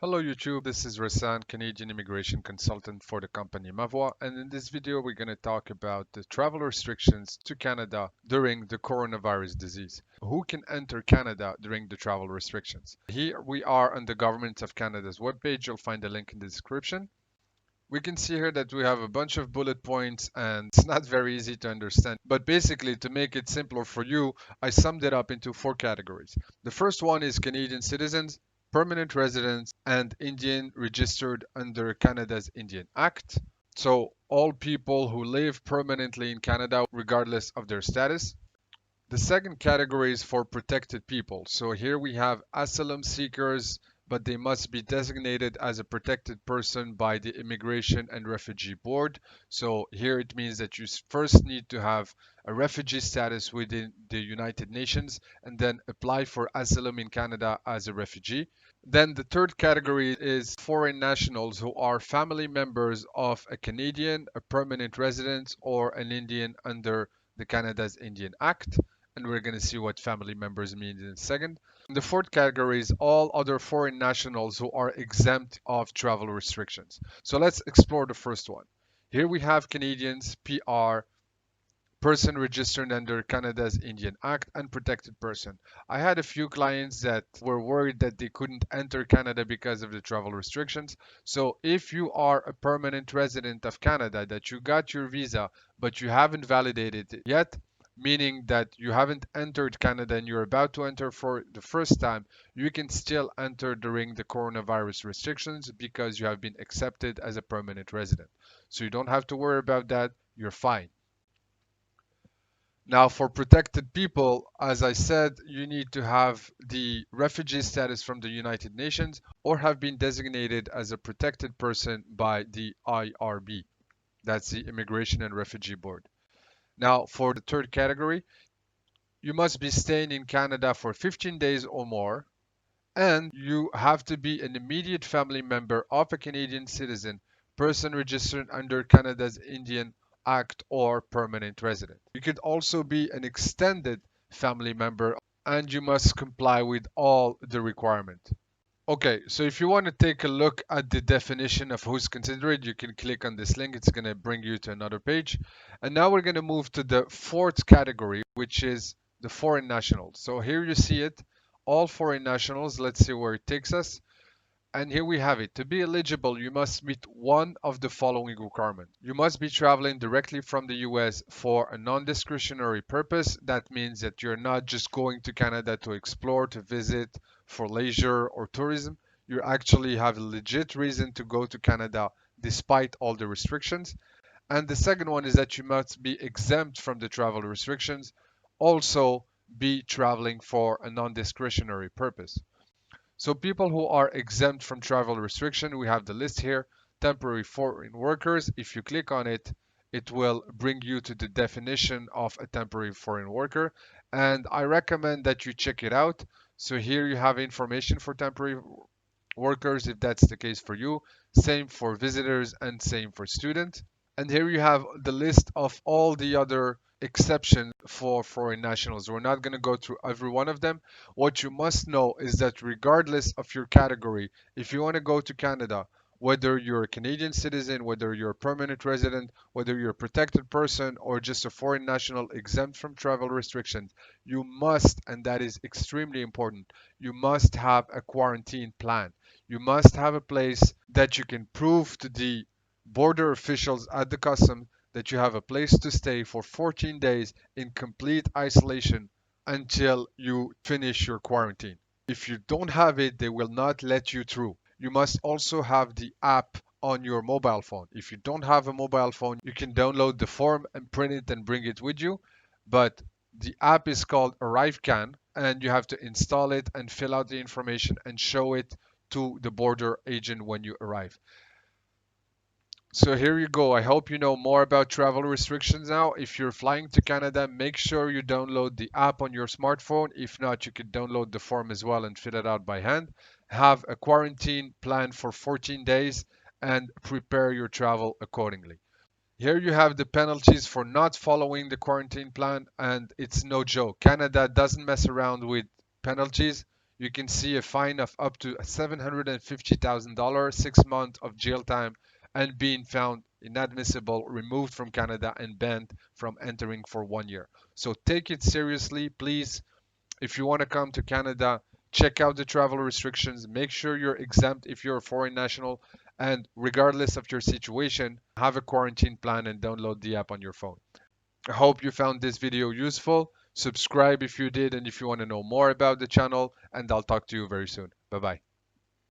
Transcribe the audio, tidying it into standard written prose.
Hello YouTube, this is Rasan, Canadian immigration consultant for the company Mavwa, and in this video we're going to talk about the travel restrictions to Canada during the coronavirus disease. Who can enter Canada during the travel restrictions? Here we are on the Government of Canada's webpage. You'll find a link in the description. We can see here that we have a bunch of bullet points and it's not very easy to understand. But basically, to make it simpler for you, I summed it up into four categories. The first one is Canadian citizens, permanent residents, and Indian registered under Canada's Indian Act. So all people who live permanently in Canada, regardless of their status. The second category is for protected people. So here we have asylum seekers, but they must be designated as a protected person by the Immigration and Refugee Board. So here it means that you first need to have a refugee status within the United Nations and then apply for asylum in Canada as a refugee. Then the third category is foreign nationals who are family members of a Canadian, a permanent resident, or an Indian under the Canada's Indian Act, and we're going to see what family members mean in a second. And the fourth category is all other foreign nationals who are exempt of travel restrictions. So let's explore the first one. Here we have Canadians, PR, person registered under Canada's Indian Act, and protected person. I had a few clients that were worried that they couldn't enter Canada because of the travel restrictions. So if you are a permanent resident of Canada, that you got your visa, but you haven't validated it yet, meaning that you haven't entered Canada and you're about to enter for the first time, you can still enter during the coronavirus restrictions because you have been accepted as a permanent resident. So you don't have to worry about that. You're fine. Now, for protected people, as I said, you need to have the refugee status from the United Nations or have been designated as a protected person by the IRB. That's the Immigration and Refugee Board. Now, for the third category, you must be staying in Canada for 15 days or more, and you have to be an immediate family member of a Canadian citizen, person registered under Canada's Indian Act, or permanent resident. You could also be an extended family member and you must comply with all the requirements. Okay, so if you want to take a look at the definition of who's considered, you can click on this link. It's going to bring you to another page. And now we're going to move to the fourth category, which is the foreign nationals. So here you see it, all foreign nationals. Let's see where it takes us. And here we have it. To be eligible, you must meet one of the following requirements. You must be traveling directly from the US for a non-discretionary purpose. That means that you're not just going to Canada to explore, to visit, for leisure or tourism. You actually have a legit reason to go to Canada despite all the restrictions. And the second one is that you must be exempt from the travel restrictions. Also, be traveling for a non-discretionary purpose. So people who are exempt from travel restriction, we have the list here. Temporary foreign workers. If you click on it, it will bring you to the definition of a temporary foreign worker. And I recommend that you check it out. So here you have information for temporary workers if that's the case for you. Same for visitors and same for students. And here you have the list of all the other exceptions for foreign nationals. We're not going to go through every one of them. What you must know is that regardless of your category, if you want to go to Canada, whether you're a Canadian citizen, whether you're a permanent resident, whether you're a protected person, or just a foreign national exempt from travel restrictions, you must, and that is extremely important, you must have a quarantine plan. You must have a place that you can prove to the border officials at the customs that you have a place to stay for 14 days in complete isolation until you finish your quarantine. If you don't have it, they will not let you through. You must also have the app on your mobile phone. If you don't have a mobile phone, you can download the form and print it and bring it with you. But the app is called ArriveCan, and you have to install it and fill out the information and show it to the border agent when you arrive. So here you go. I hope you know more about travel restrictions now. If you're flying to Canada, make sure you download the app on your smartphone. If not, you can download the form as well and fill it out by hand. Have a quarantine plan for 14 days and prepare your travel accordingly. Here you have the penalties for not following the quarantine plan, and it's no joke. Canada doesn't mess around with penalties. you can see a fine of up to $750,000, 6 months of jail time, and being found inadmissible, removed from Canada, and banned from entering for 1 year. So take it seriously, please. If you want to come to Canada, check out the travel restrictions. Make sure you're exempt if you're a foreign national. And regardless of your situation, have a quarantine plan and download the app on your phone. I hope you found this video useful. Subscribe if you did and if you want to know more about the channel. And I'll talk to you very soon. Bye bye.